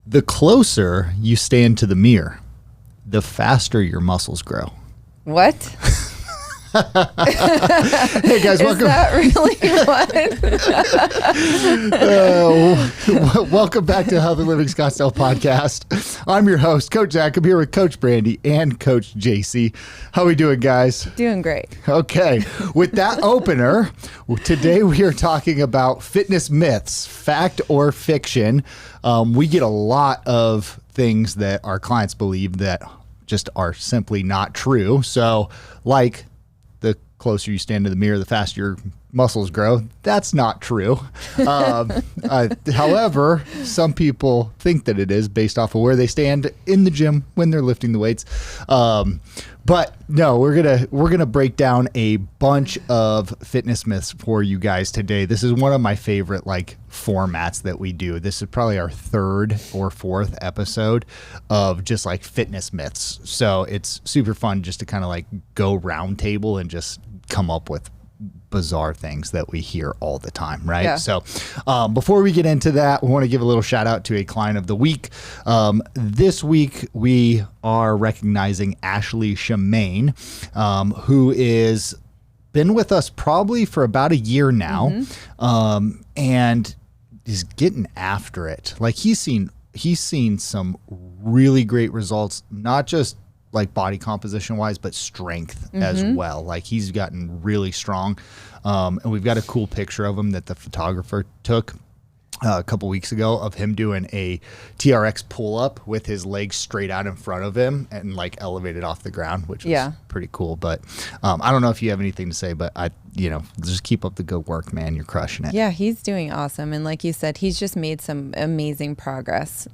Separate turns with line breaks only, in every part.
The closer you stand to the mirror, the faster your muscles grow.
What?
Hey guys, welcome.
Is that really what?
Welcome back to Healthy Living Scottsdale podcast. I'm your host, Coach Zach. I'm here with Coach Brandy and Coach JC. How we doing, guys?
Doing great.
Okay. With that opener, today we are talking about fitness myths, fact or fiction. We get a lot of things that our clients believe that just are simply not true. So, like, the closer you stand to the mirror, the faster your muscles grow. That's not true. However, some people think that it is based off of where they stand in the gym when they're lifting the weights. But no, we're gonna break down a bunch of fitness myths for you guys today. This is one of my favorite formats that we do. This is probably our third or fourth episode of just fitness myths. So it's super fun just to kind of go round table and just come up with bizarre things that we hear all the time, right?
Yeah.
So before we get into that, we want to give a little shout out to a client of the week. This week, we are recognizing Ashley Shemaine, who is been with us probably for about a year now, and is getting after it. He's seen some really great results, not just body composition wise, but strength as well. He's gotten really strong. And we've got a cool picture of him that the photographer took a couple weeks ago of him doing a TRX pull up with his legs straight out in front of him and elevated off the ground, which was pretty cool. But I don't know if you have anything to say, but just keep up the good work, man. You're crushing it.
Yeah, he's doing awesome. And like you said, he's just made some amazing progress,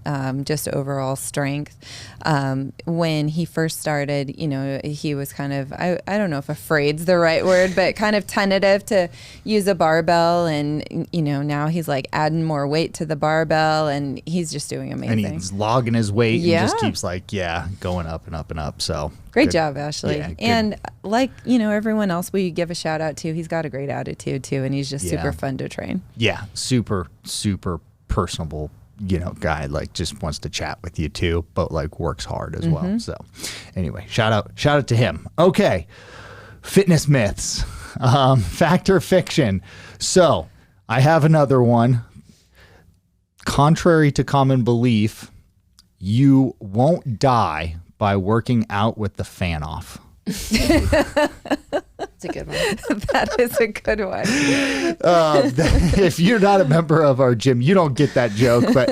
just overall strength. When he first started, he was kind of, I don't know if afraid's the right word, but kind of tentative to use a barbell. And, now he's adding more weight to the barbell, and he's just doing amazing.
And he's logging his weight and just keeps going up and up and up. So
great job, Ashley.
Yeah,
and everyone else we give a shout out to, he's got a great attitude too, and he's just super fun to train. Yeah,
super personable, guy, just wants to chat with you too, but works hard as well. So anyway, shout out to him. Okay, fitness myths, fact or fiction. So I have another one. Contrary to common belief, you won't die by working out with the fan off.
That's a good one.
That is a good one.
If you're not a member of our gym, you don't get that joke, but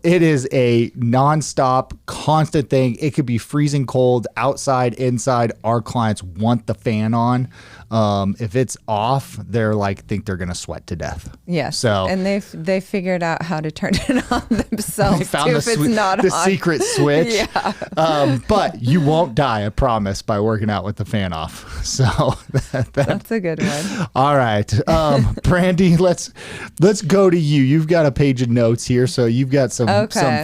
it is a nonstop, constant thing. It could be freezing cold, outside, inside. Our clients want the fan on. If it's off, they're think they're gonna sweat to death.
Yeah.
So
and they figured out how to turn it on themselves.
They found
too, if it's not
the
on.
secret switch.
Yeah.
But you won't die, I promise, by working out with the fan off. So
that's a good one.
All right, Brandy, let's go to you. You've got a page of notes here, so you've got some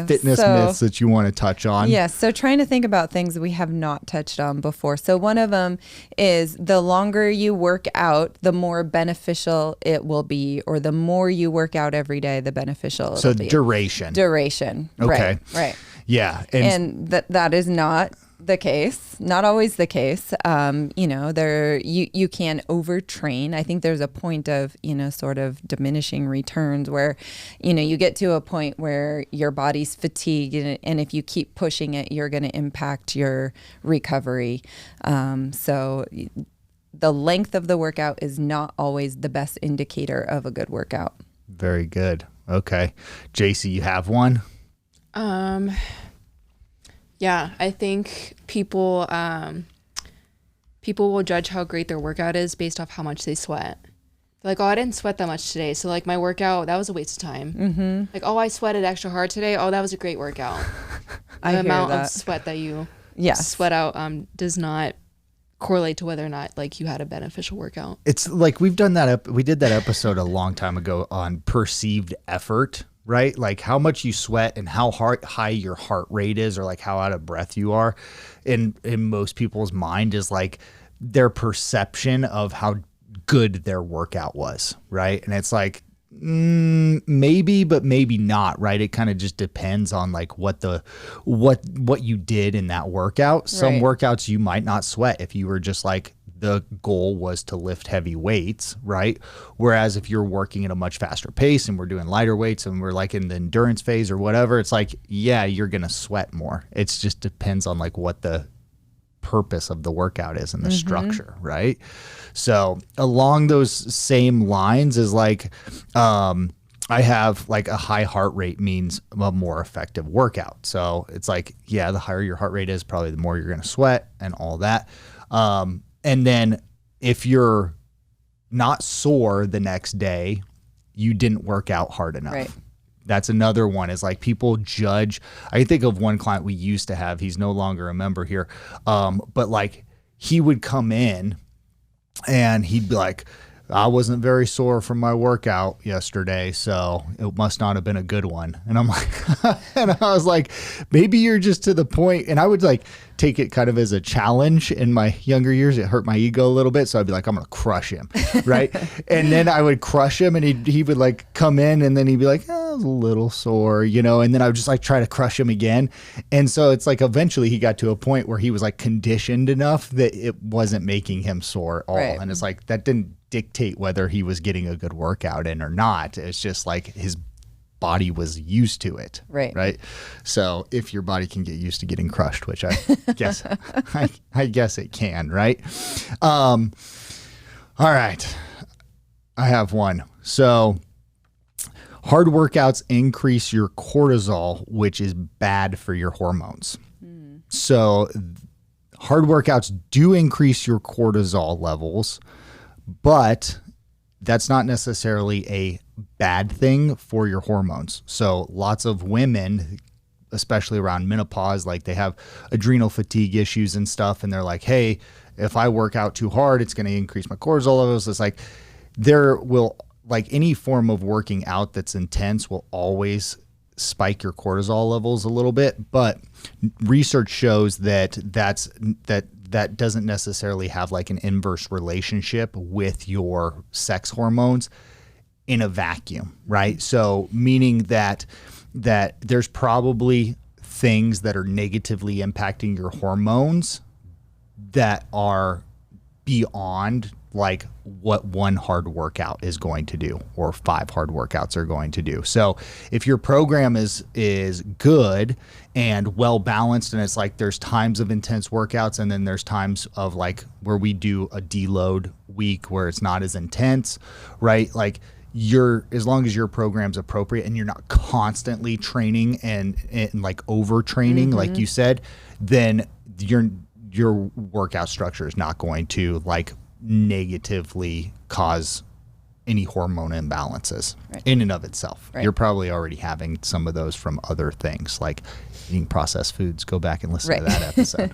fitness myths that you want to touch on.
Yes. So trying to think about things we have not touched on before. So one of them is the longer you work out, the more beneficial it will be, or the more you work out every day, the beneficial it'll be.
Duration.
Okay. Right.
Yeah.
And that is not the case, not always the case. You can overtrain. I think there's a point of, sort of diminishing returns where, you get to a point where your body's fatigued, and if you keep pushing it, you're going to impact your recovery. So the length of the workout is not always the best indicator of a good workout.
Very good. Okay. JC, you have one?
Yeah, I think people will judge how great their workout is based off how much they sweat. They're I didn't sweat that much today, so my workout, that was a waste of time. I sweated extra hard today. Oh, that was a great workout. The amount of sweat that you sweat out does not correlate to whether or not you had a beneficial workout.
It's we did that episode a long time ago on perceived effort, right? How much you sweat and how high your heart rate is, or how out of breath you are in most people's mind is their perception of how good their workout was, right? And it's Maybe, but maybe not, right? It kind of just depends on like what you did in that workout. Some workouts you might not sweat if you were just like, the goal was to lift heavy weights, right? Whereas if you're working at a much faster pace and we're doing lighter weights and we're like in the endurance phase or whatever, it's like, yeah, you're going to sweat more. It just depends on like what the purpose of the workout is and the structure, right? So along those same lines is like, I have like a high heart rate means a more effective workout. So it's like, yeah, the higher your heart rate is, probably the more you're going to sweat and all that. And then if you're not sore the next day, you didn't work out hard enough.
Right.
That's another one, is like people judge. I think of one client we used to have, he's no longer a member here. But like he would come in and he'd be like, I wasn't very sore from my workout yesterday, so it must not have been a good one. And I'm like, and I was like, maybe you're just to the point. And I would like take it kind of as a challenge in my younger years. It hurt my ego a little bit. So I'd be like, I'm going to crush him. Right. And then I would crush him and he would like come in and then he'd be like, I was a little sore, you know, and then I would just like try to crush him again. And so it's like, eventually he got to a point where he was like conditioned enough that it wasn't making him sore at all.
Right.
And it's like, that didn't dictate whether he was getting a good workout in or not. It's just like his body was used to it. Right. So if your body can get used to getting crushed, which I guess I guess it can, right? All right. I have one. So hard workouts increase your cortisol, which is bad for your hormones. So hard workouts do increase your cortisol levels, but that's not necessarily a bad thing for your hormones. So lots of women, especially around menopause, like they have adrenal fatigue issues and stuff. And they're like, hey, if I work out too hard, it's going to increase my cortisol levels. It's like there will, like any form of working out that's intense will always spike your cortisol levels a little bit. But research shows that that doesn't necessarily have like an inverse relationship with your sex hormones in a vacuum, right? So meaning that there's probably things that are negatively impacting your hormones that are beyond like what one hard workout is going to do or 5 hard workouts are going to do. So if your program is good and well balanced, and it's like there's times of intense workouts and then there's times of like where we do a deload week where it's not as intense, right? Like as long as your program's appropriate and you're not constantly training and like overtraining, like you said, then your workout structure is not going to like negatively cause any hormone imbalances in and of itself. You're probably already having some of those from other things like eating processed foods. Go back and listen to that episode.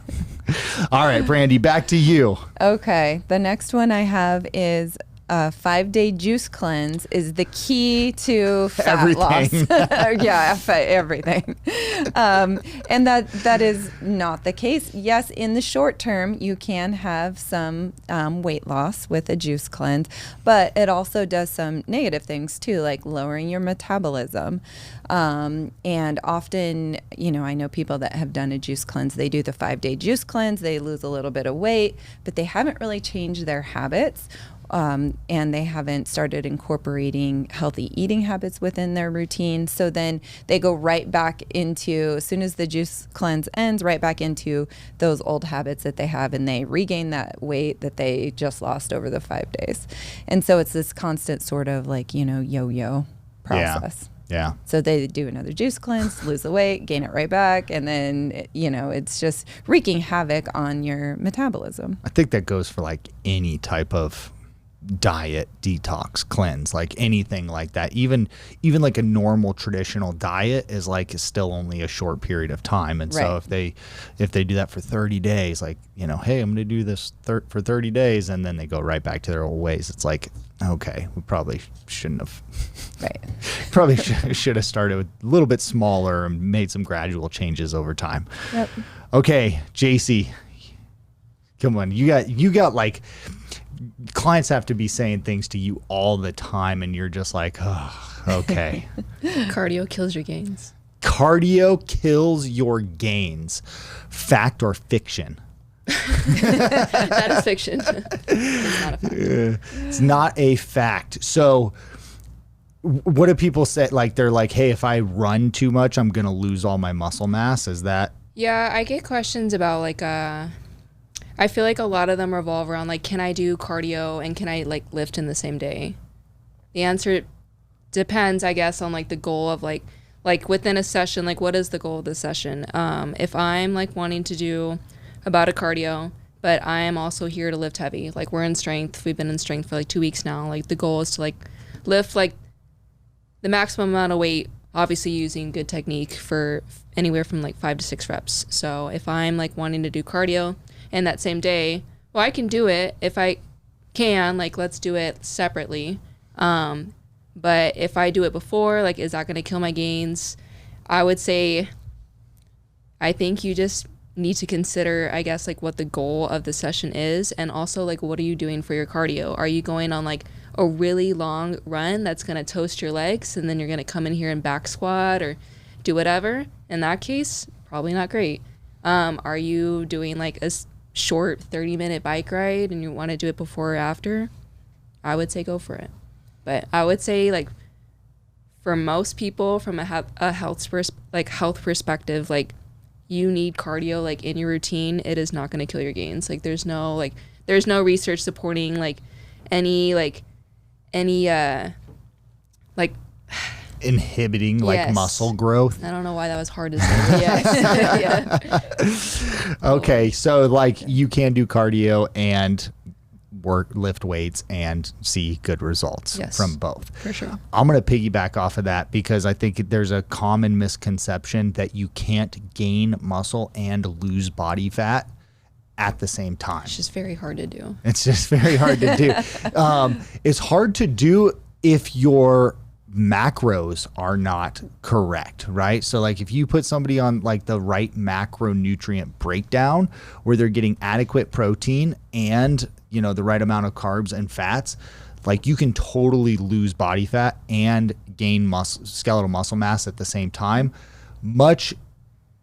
All right, Brandy, back to you.
Okay. The next one I have is a 5-day juice cleanse is the key to fat loss. Yeah, everything. And that is not the case. Yes, in the short term, you can have some weight loss with a juice cleanse, but it also does some negative things too, like lowering your metabolism. And often, I know people that have done a juice cleanse, they do the 5-day juice cleanse, they lose a little bit of weight, but they haven't really changed their habits. And they haven't started incorporating healthy eating habits within their routine. So then they go right back into, as soon as the juice cleanse ends, right back into those old habits that they have, and they regain that weight that they just lost over the 5 days. And so it's this constant sort of like, yo-yo process.
Yeah.
So they do another juice cleanse, lose the weight, gain it right back, and then, it's just wreaking havoc on your metabolism.
I think that goes for like any type of diet, detox, cleanse, like anything like that. Even like a normal traditional diet is still only a short period of time. And so if they do that for 30 days, like, hey, I'm going to do this for 30 days, and then they go right back to their old ways. It's like, okay, we probably shouldn't have.
Right.
Probably should have started with a little bit smaller and made some gradual changes over time. Yep. Okay, JC, come on. You got like, clients have to be saying things to you all the time, and you're just like, oh, okay.
Cardio kills your gains.
Cardio kills your gains. Fact or fiction?
That is fiction. It's not a fact.
It's not a fact. So what do people say? Like, they're like, hey, if I run too much, I'm going to lose all my muscle mass. Is that?
Yeah, I get questions about like, I feel like a lot of them revolve around like, can I do cardio and can I like lift in the same day? The answer depends, I guess, on like the goal of like within a session, like what is the goal of the session? If I'm like wanting to do about a cardio, but I am also here to lift heavy. Like we're in strength. We've been in strength for like 2 weeks now. Like the goal is to like lift like the maximum amount of weight, obviously using good technique for anywhere from like 5 to 6 reps. So if I'm like wanting to do cardio and that same day, well, I can do it. If I can, like, let's do it separately. But if I do it before, like, is that going to kill my gains? I would say, I think you just need to consider, I guess, like what the goal of the session is, and also like what are you doing for your cardio? Are you going on like a really long run that's going to toast your legs and then you're going to come in here and back squat or do whatever? In that case, probably not great. Are you doing like a short 30-minute bike ride and you want to do it before or after? I would say go for it. But I would say, like, for most people from a health perspective, like, you need cardio like in your routine. It is not going to kill your gains. Like there's no research supporting like any
inhibiting like
yes.
muscle growth.
I don't know why that was hard to say. Yes.
Yeah. Okay, so like you can do cardio and lift weights and see good results from both.
For sure.
I'm going to piggyback off of that because I think there's a common misconception that you can't gain muscle and lose body fat at the same time.
It's just very hard to do.
It's just very hard to do. It's hard to do if your macros are not correct, right? So like if you put somebody on like the right macronutrient breakdown where they're getting adequate protein and the right amount of carbs and fats, like you can totally lose body fat and gain skeletal muscle mass at the same time. Much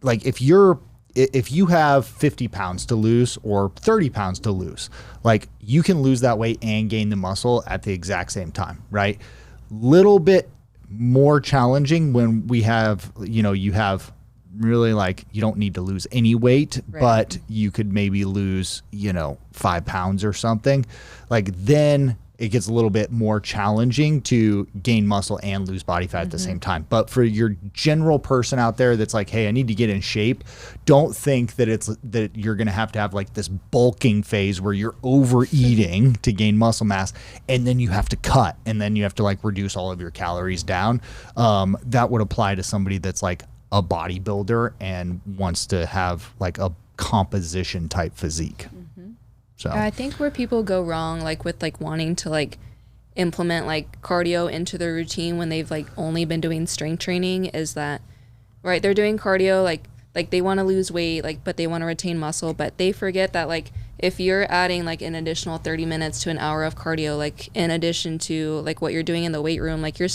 like if you have 50 pounds to lose or 30 pounds to lose, like you can lose that weight and gain the muscle at the exact same time, right? Little bit more challenging when we have, you have really like you don't need to lose any weight, right, but you could maybe lose 5 pounds or something. Like then it gets a little bit more challenging to gain muscle and lose body fat at the same time. But for your general person out there that's like, hey, I need to get in shape, don't think that you're going to have like this bulking phase where you're overeating to gain muscle mass and then you have to cut and then you have to like reduce all of your calories down. That would apply to somebody that's like a bodybuilder and wants to have like a composition type physique. So
I think where people go wrong, like with like wanting to like implement like cardio into their routine when they've like only been doing strength training, is that right? They're doing cardio like they want to lose weight, like, but they want to retain muscle, but they forget that like if you're adding like an additional 30 minutes to an hour of cardio, like in addition to like what you're doing in the weight room, like you're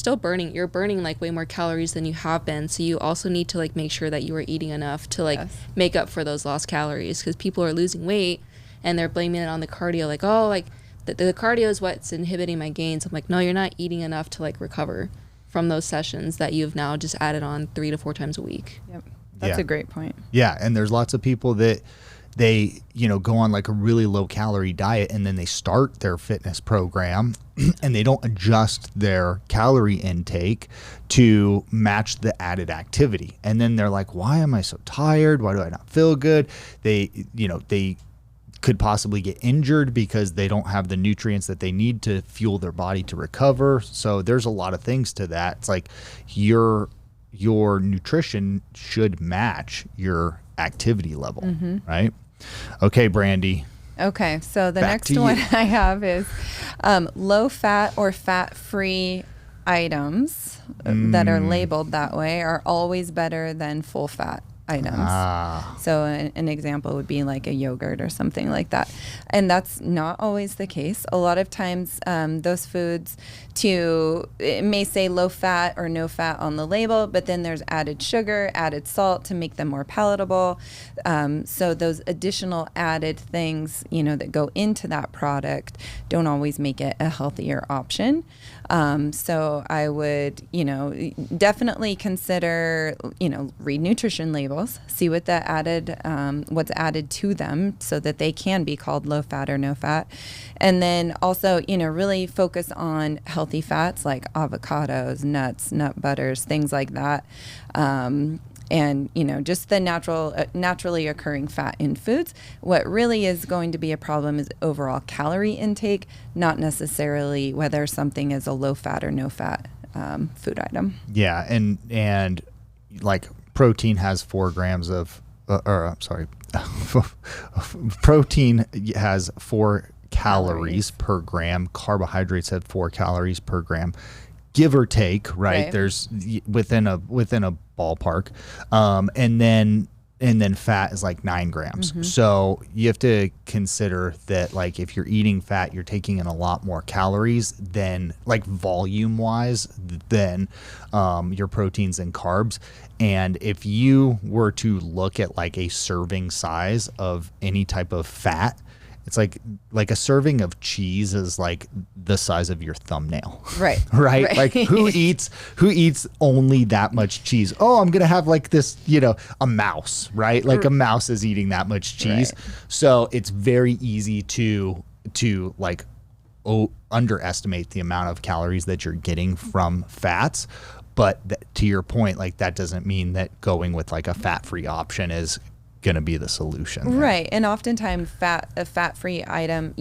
burning like way more calories than you have been. So you also need to like make sure that you are eating enough to like make up for those lost calories, because people are losing weight and they're blaming it on the cardio, like, oh, like the cardio is what's inhibiting my gains. I'm like, no, you're not eating enough to like recover from those sessions that you've now just added on 3 to 4 times a week.
Yep. That's a great point.
Yeah. And there's lots of people that they, go on like a really low calorie diet and then they start their fitness program and they don't adjust their calorie intake to match the added activity. And then they're like, why am I so tired? Why do I not feel good? They could possibly get injured because they don't have the nutrients that they need to fuel their body to recover. So there's a lot of things to that. It's like your nutrition should match your activity level, right? Okay, Brandy.
Okay, so the next one I have is low fat or fat-free items that are labeled that way are always better than full fat items. So an example would be like a yogurt or something like that. And that's not always the case. A lot of times those foods it may say low fat or no fat on the label, but then there's added sugar, added salt to make them more palatable. So those additional added things, that go into that product don't always make it a healthier option. So I would, definitely consider, read nutrition labels, see what what's added to them so that they can be called low fat or no fat. And then also, really focus on healthy fats like avocados, nuts, nut butters, things like that. And, just the naturally occurring fat in foods. What really is going to be a problem is overall calorie intake, not necessarily whether something is a low fat or no fat food item.
Yeah. And like protein has 4 grams of, protein has 4 calories per gram. Carbohydrates have 4 calories per gram. Give or take, right? There's within a ballpark, and then fat is like 9 grams. Mm-hmm. So you have to consider that, like, if you're eating fat, you're taking in a lot more calories than, like, volume wise, than your proteins and carbs. And if you were to look at like a serving size of any type of fat, it's like a serving of cheese is like the size of your thumbnail.
Right.
Right. Like who eats only that much cheese? Oh, I'm going to have like this, a mouse, right? Like a mouse is eating that much cheese. Right. So it's very easy to like underestimate the amount of calories that you're getting from fats. But to your point, like that doesn't mean that going with like a fat-free option is going to be the solution there.
Right. And oftentimes a fat-free item,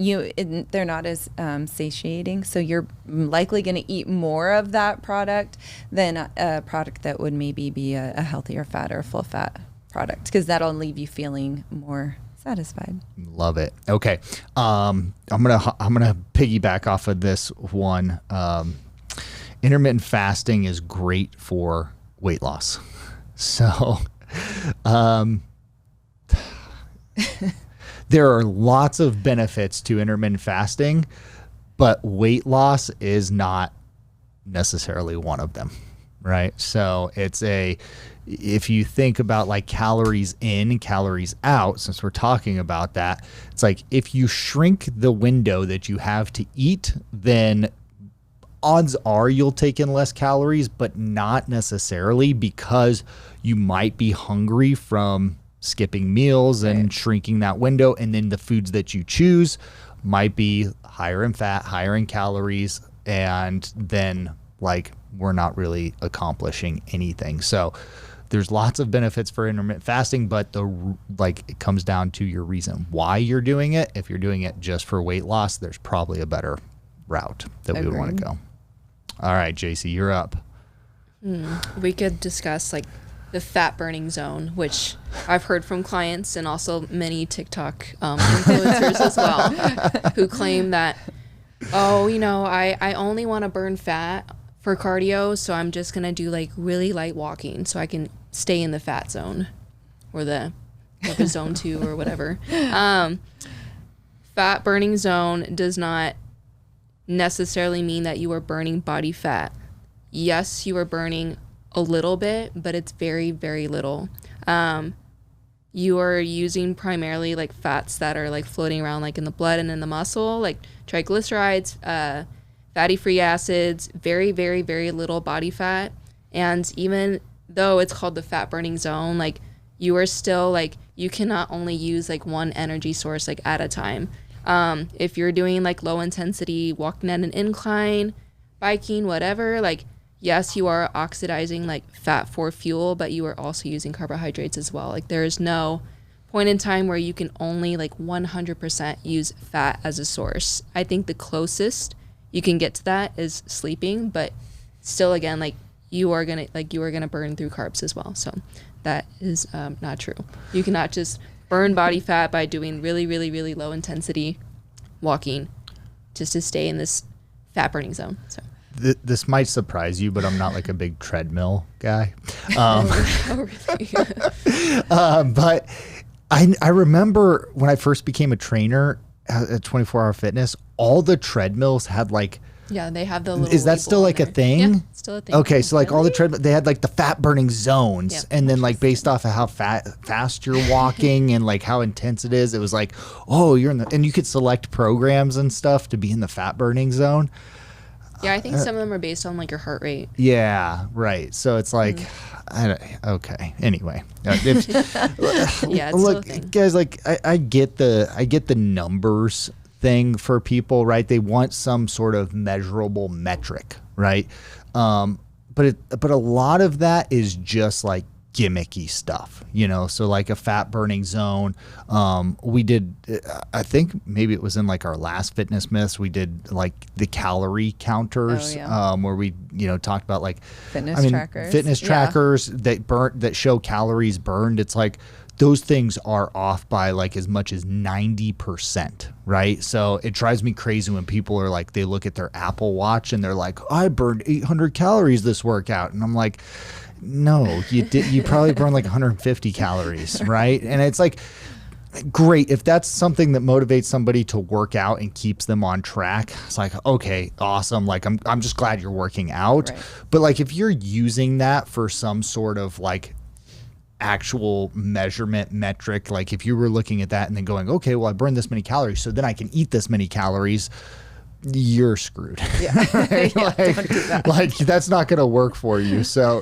they're not as satiating, so you're likely going to eat more of that product than a product that would maybe be a healthier fat or a full fat product, because that'll leave you feeling more satisfied.
Love it. Okay. I'm gonna piggyback off of this one. Intermittent fasting is great for weight loss. So there are lots of benefits to intermittent fasting, but weight loss is not necessarily one of them, right? So if you think about like calories in, calories out, since we're talking about that, it's like if you shrink the window that you have to eat, then odds are you'll take in less calories, but not necessarily, because you might be hungry from skipping meals and shrinking that window. And then the foods that you choose might be higher in fat, higher in calories, and then like we're not really accomplishing anything. So there's lots of benefits for intermittent fasting, but it comes down to your reason why you're doing it. If you're doing it just for weight loss, there's probably a better route that we would want to go. All right, JC, you're up.
We could discuss like the fat burning zone, which I've heard from clients and also many TikTok influencers as well, who claim that, I only want to burn fat for cardio, so I'm just going to do like really light walking so I can stay in the fat zone or the zone 2 or whatever. Fat burning zone does not necessarily mean that you are burning body fat. Yes, you are burning a little bit, but it's very, very little. You are using primarily like fats that are like floating around like in the blood and in the muscle, like triglycerides, fatty free acids, very, very, very little body fat. And even though it's called the fat burning zone, like you are still like, you cannot only use like one energy source like at a time. If you're doing like low intensity walking at an incline, biking, whatever, like yes, you are oxidizing like fat for fuel, but you are also using carbohydrates as well. Like there is no point in time where you can only like 100% use fat as a source. I think the closest you can get to that is sleeping, but still again, like you are gonna burn through carbs as well. So that is not true. You cannot just burn body fat by doing really, really, really low intensity walking just to stay in this fat burning zone. So
this might surprise you, but I'm not like a big treadmill guy.
Oh, really?
But I remember when I first became a trainer at 24 Hour Fitness, all the treadmills had like,
Yeah, they have the little.
is that still like a thing?
Yeah, it's still a thing.
Okay, so like all the treadmill, they had like the fat burning zones,
Yep.
and then like based off of how fast you're walking and like how intense it is, it was like, oh, you're in the, and you could select programs and stuff to be in the fat burning zone.
Yeah, I think some of them are based on like your heart rate.
Yeah, right. So it's like, okay. Anyway,
Yeah, it's still a thing.
guys, like I get the numbers thing for people, right? They want some sort of measurable metric, right? But a lot of that is just like gimmicky stuff, you know? So like a fat burning zone, we did, I think maybe it was in like our last Fitness Myths, we did like the calorie counters, where we, you know, talked about like
Fitness trackers.
trackers that show calories burned. It's like, those things are off by like as much as 90%, right? So it drives me crazy when people are like, they look at their Apple Watch and they're like, I burned 800 calories this workout. And I'm like, no, you probably burned like 150 calories, right? And it's like, great. If that's something that motivates somebody to work out and keeps them on track, it's like, okay, awesome. Like, I'm just glad you're working out. Right. But like, if you're using that for some sort of like actual measurement metric, like if you were looking at that and then going, okay, well, I burned this many calories, so then I can eat this many calories, you're screwed. Yeah. Right?
Yeah, don't do that.
Like that's not going to work for you. So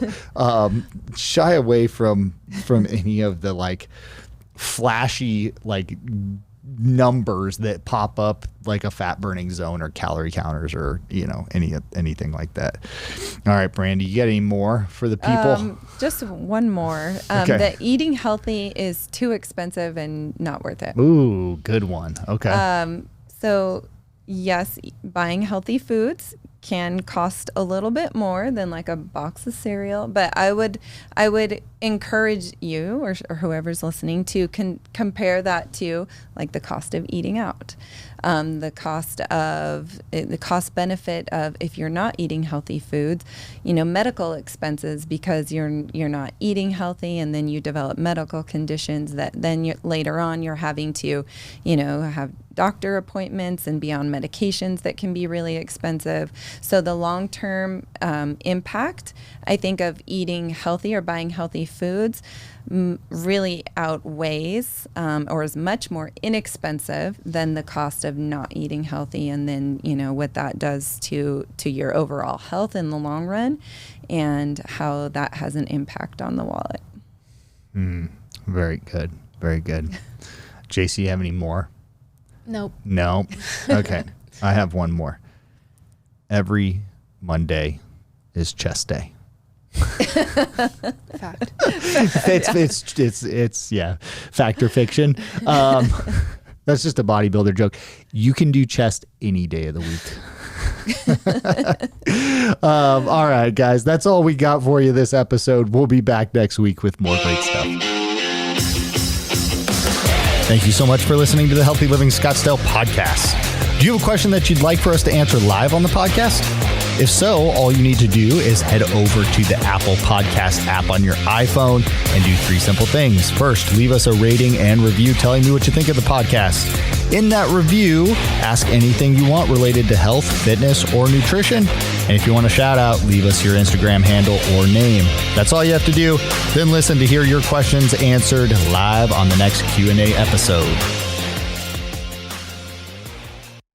shy away from any of the like flashy like numbers that pop up like a fat burning zone or calorie counters or, you know, anything like that. All right, Brandy, you got any more for the people?
Just one more.
Okay.
That eating healthy is too expensive and not worth it.
Ooh, good one. Okay.
So yes, buying healthy foods can cost a little bit more than like a box of cereal, but I would encourage you or whoever's listening to compare that to like the cost of eating out. The cost benefit of if you're not eating healthy foods, you know, medical expenses because you're not eating healthy, and then you develop medical conditions that then later on you're having to, you know, have doctor appointments and be on medications that can be really expensive. So the long-term impact, I think, of eating healthy or buying healthy foods really outweighs or is much more inexpensive than the cost of not eating healthy, and then, you know, what that does to your overall health in the long run and how that has an impact on the wallet.
Very good. Very good. JC, you have any more?
Nope.
No? Okay. I have one more. Every Monday is chest day.
Fact.
It's fact or fiction. That's just a bodybuilder joke. You can do chest any day of the week. All right, guys, that's all we got for you this episode. We'll be back next week with more great stuff. Thank you so much for listening to the Healthy Living Scottsdale podcast. Do you have a question that you'd like for us to answer live on the podcast? If so, all you need to do is head over to the Apple Podcast app on your iPhone and do 3 simple things. First, leave us a rating and review telling me what you think of the podcast. In that review, ask anything you want related to health, fitness, or nutrition. And if you want a shout out, leave us your Instagram handle or name. That's all you have to do. Then listen to hear your questions answered live on the next Q&A episode.